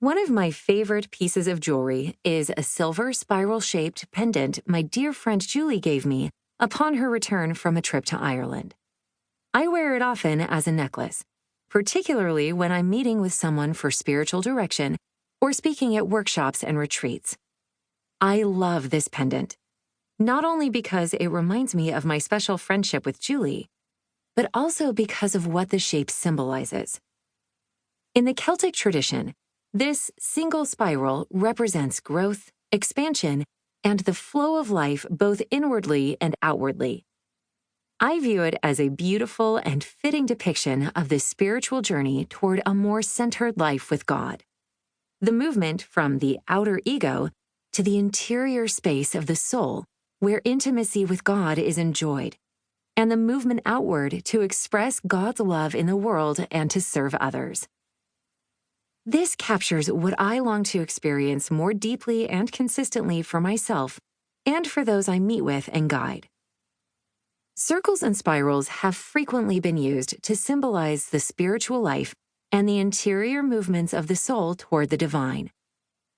One of my favorite pieces of jewelry is a silver spiral-shaped pendant my dear friend Julie gave me upon her return from a trip to Ireland. I wear it often as a necklace, particularly when I'm meeting with someone for spiritual direction or speaking at workshops and retreats. I love this pendant, not only because it reminds me of my special friendship with Julie, but also because of what the shape symbolizes. In the Celtic tradition, this single spiral represents growth, expansion, and the flow of life both inwardly and outwardly. I view it as a beautiful and fitting depiction of the spiritual journey toward a more centered life with God. The movement from the outer ego to the interior space of the soul, where intimacy with God is enjoyed, and the movement outward to express God's love in the world and to serve others. This captures what I long to experience more deeply and consistently for myself and for those I meet with and guide. Circles and spirals have frequently been used to symbolize the spiritual life and the interior movements of the soul toward the divine.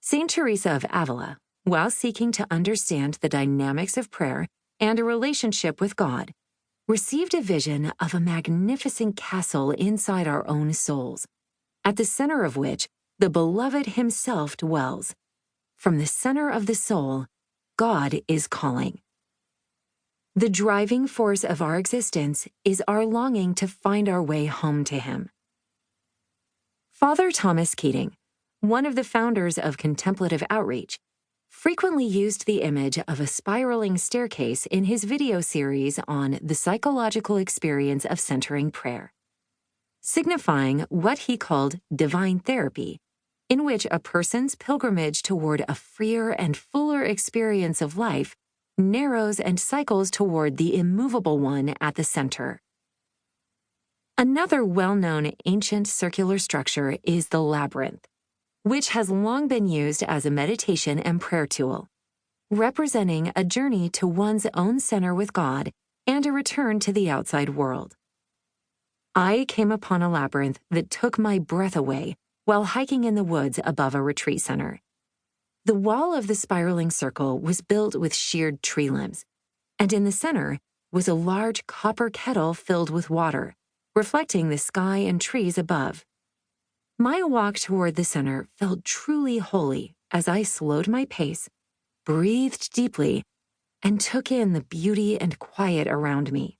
Saint Teresa of Avila, while seeking to understand the dynamics of prayer and a relationship with God, received a vision of a magnificent castle inside our own souls, at the center of which the Beloved himself dwells. From the center of the soul, God is calling. The driving force of our existence is our longing to find our way home to Him. Father Thomas Keating, one of the founders of contemplative outreach, frequently used the image of a spiraling staircase in his video series on the psychological experience of centering prayer, signifying what he called divine therapy, in which a person's pilgrimage toward a freer and fuller experience of life narrows and cycles toward the immovable one at the center. Another well-known ancient circular structure is the labyrinth, which has long been used as a meditation and prayer tool, representing a journey to one's own center with God and a return to the outside world. I came upon a labyrinth that took my breath away while hiking in the woods above a retreat center. The wall of the spiraling circle was built with sheared tree limbs, and in the center was a large copper kettle filled with water, reflecting the sky and trees above. My walk toward the center felt truly holy as I slowed my pace, breathed deeply, and took in the beauty and quiet around me.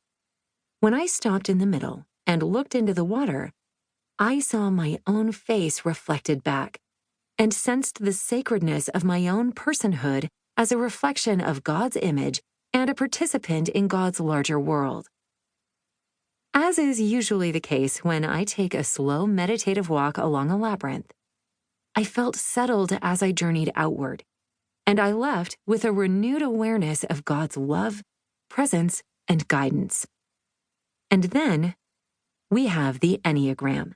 When I stopped in the middle and looked into the water, I saw my own face reflected back and sensed the sacredness of my own personhood as a reflection of God's image and a participant in God's larger world. As is usually the case when I take a slow meditative walk along a labyrinth, I felt settled as I journeyed outward, and I left with a renewed awareness of God's love, presence, and guidance. And then we have the Enneagram.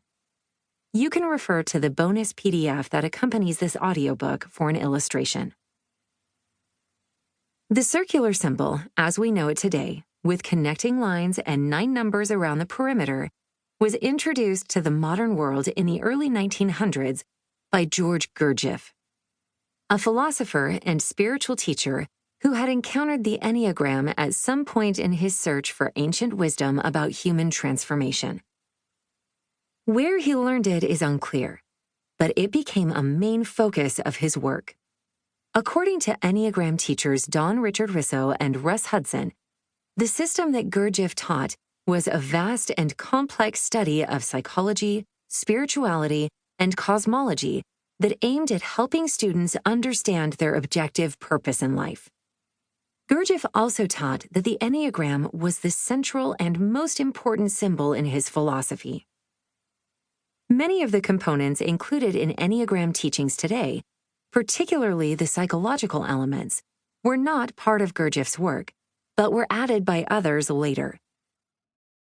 You can refer to the bonus PDF that accompanies this audiobook for an illustration. The circular symbol, as we know it today, with connecting lines and 9 numbers around the perimeter, was introduced to the modern world in the early 1900s by George Gurdjieff, a philosopher and spiritual teacher who had encountered the Enneagram at some point in his search for ancient wisdom about human transformation. Where he learned it is unclear, but it became a main focus of his work. According to Enneagram teachers Don Richard Risso and Russ Hudson, the system that Gurdjieff taught was a vast and complex study of psychology, spirituality, and cosmology that aimed at helping students understand their objective purpose in life. Gurdjieff also taught that the Enneagram was the central and most important symbol in his philosophy. Many of the components included in Enneagram teachings today, particularly the psychological elements, were not part of Gurdjieff's work, but were added by others later.